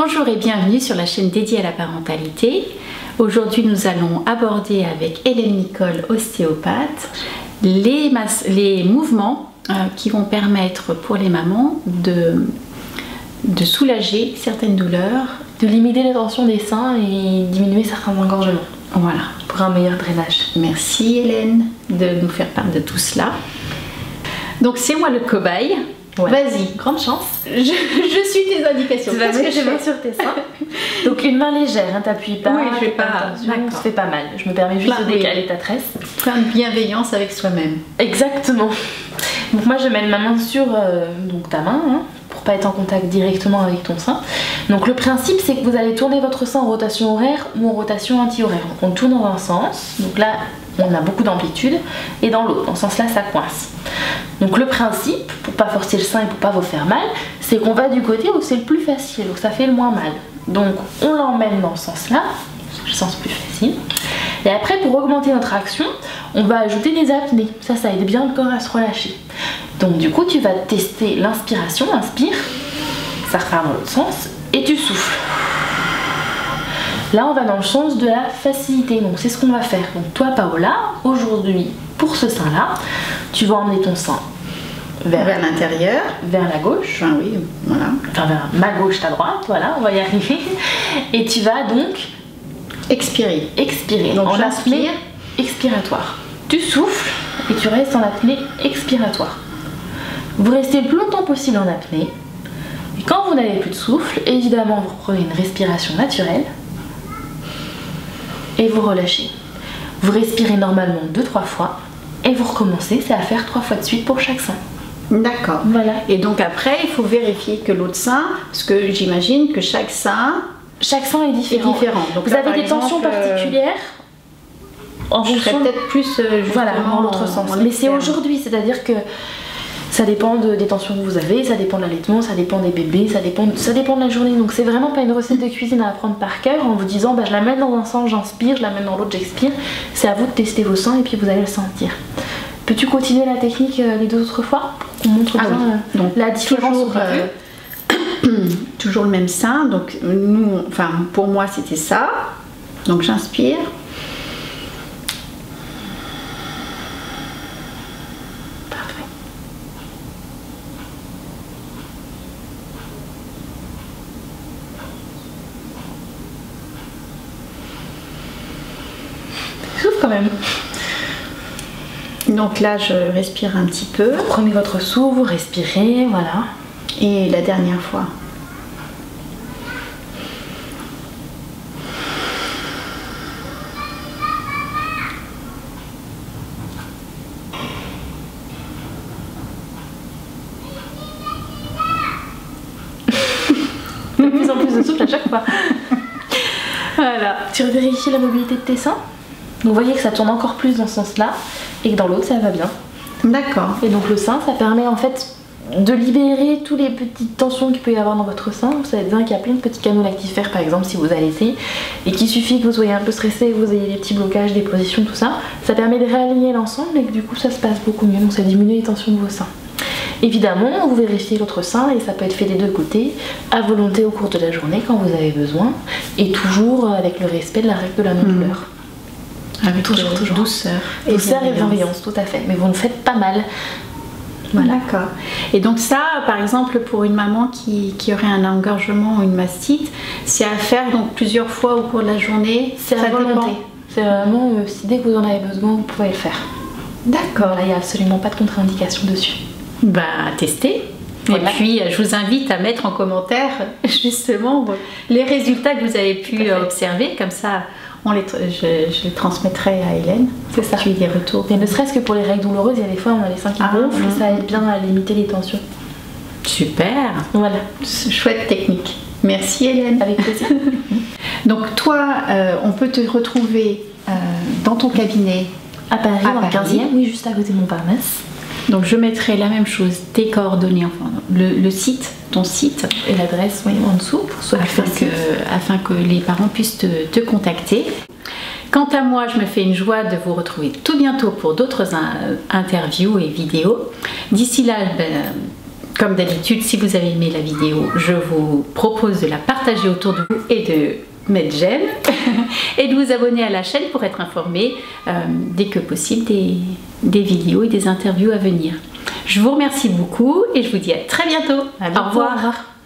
Bonjour et bienvenue sur la chaîne dédiée à la parentalité. Aujourd'hui, nous allons aborder avec Hélène Nicole, ostéopathe, les mouvements qui vont permettre pour les mamans de soulager certaines douleurs, de limiter les tensions des seins et diminuer certains engorgements. Voilà, pour un meilleur drainage. Merci Hélène de nous faire part de tout cela. Donc c'est moi le cobaye. Ouais. Vas-y, grande chance. Je suis tes indications. Tu vas mettre tes mains sur tes seins. Donc une main légère, hein, t'appuies pas. Oui, je vais pas. Ça fait pas mal. Je me permets juste de décaler ta tresse. Plein de bienveillance avec soi-même. Exactement. Donc moi je mets ma main sur donc ta main, hein, pour pas être en contact directement avec ton sein. Donc le principe c'est que vous allez tourner votre sein en rotation horaire ou en rotation anti-horaire. Donc on tourne dans un sens. Donc là on a beaucoup d'amplitude et dans l'autre, dans ce sens là ça coince. Donc le principe, pour pas forcer le sein et pour pas vous faire mal, c'est qu'on va du côté où c'est le plus facile, où ça fait le moins mal. Donc on l'emmène dans ce sens là, le sens plus facile. Et après pour augmenter notre action, on va ajouter des apnées. Ça aide bien le corps à se relâcher. Donc du coup tu vas tester l'inspiration, inspire, ça repart dans l'autre sens et tu souffles. Là on va dans le sens de la facilité, donc c'est ce qu'on va faire. Donc toi Paola, aujourd'hui pour ce sein là, tu vas emmener ton sein vers l'intérieur, vers la gauche. Ah oui, voilà. Enfin vers ma gauche, ta droite, voilà, on va y arriver. Et tu vas donc expirer. Expirer, donc en apnée expiratoire. Tu souffles et tu restes en apnée expiratoire. Vous restez le plus longtemps possible en apnée. Et quand vous n'avez plus de souffle, évidemment vous reprenez une respiration naturelle. Et vous relâchez. Vous respirez normalement 2-3 fois et vous recommencez, c'est à faire 3 fois de suite pour chaque sein. D'accord. Voilà. Et donc après, il faut vérifier que l'autre sein, parce que j'imagine que chaque sein est différent. Donc vous là, avez des tensions particulières en fonction peut-être plus voilà, dans l'autre sens. Mais c'est aujourd'hui, c'est-à-dire que ça dépend des tensions que vous avez, ça dépend de l'allaitement, ça dépend des bébés, ça dépend de la journée. Donc c'est vraiment pas une recette de cuisine à apprendre par cœur en vous disant bah, je la mets dans un sens, j'inspire, je la mets dans l'autre, j'expire. C'est à vous de tester vos seins et puis vous allez le sentir. Peux-tu continuer la technique les 2 autres fois? On montre bien donc, la différence. Toujours le même sein. Donc nous, enfin pour moi c'était ça. Donc j'inspire. Quand même. Donc là je respire un petit peu. Vous prenez votre souffle, vous respirez, voilà. Et la dernière fois. De plus en plus de souffle à chaque fois. Voilà. Tu vérifies la mobilité de tes seins. Donc vous voyez que ça tourne encore plus dans ce sens-là et que dans l'autre ça va bien. D'accord. Et donc le sein, ça permet en fait de libérer toutes les petites tensions qu'il peut y avoir dans votre sein. Vous savez bien qu'il y a plein de petits canaux lactifères par exemple si vous allaitez et qu'il suffit que vous soyez un peu stressé, que vous ayez des petits blocages, des positions, tout ça. Ça permet de réaligner l'ensemble et que du coup ça se passe beaucoup mieux. Donc ça diminue les tensions de vos seins. Évidemment, vous vérifiez l'autre sein et ça peut être fait des 2 côtés, à volonté au cours de la journée quand vous avez besoin et toujours avec le respect de la règle de la non-douleur. Avec toujours douceur et bienveillance, tout à fait. Mais vous ne faites pas mal. Voilà. D'accord. Et donc ça, par exemple, pour une maman qui aurait un engorgement ou une mastite, c'est à faire donc plusieurs fois au cours de la journée. C'est à volonté. C'est vraiment si dès que vous en avez besoin, vous pouvez le faire. D'accord. Là, il n'y a absolument pas de contre-indication dessus. Bah, testez. Voilà. Et puis, je vous invite à mettre en commentaire justement les résultats que vous avez pu observer. Comme ça, je les transmettrai à Hélène. C'est ça. Puis des retours. Et ne serait-ce que pour les règles douloureuses, il y a des fois on a les seins qui gonflent, ça aide bien à limiter les tensions. Super. Voilà. Chouette technique. Merci Hélène. Avec plaisir. Donc toi, on peut te retrouver dans ton cabinet à Paris, dans le 15e, oui, juste à côté de Montparnasse. Donc je mettrai la même chose, tes coordonnées, enfin le site, ton site et l'adresse oui, en dessous pour soit afin que les parents puissent te contacter. Quant à moi, je me fais une joie de vous retrouver tout bientôt pour d'autres interviews et vidéos. D'ici là, Comme d'habitude, si vous avez aimé la vidéo, je vous propose de la partager autour de vous et de mettre j'aime et de vous abonner à la chaîne pour être informé dès que possible des vidéos et des interviews à venir. Je vous remercie beaucoup et je vous dis à très bientôt. Au revoir.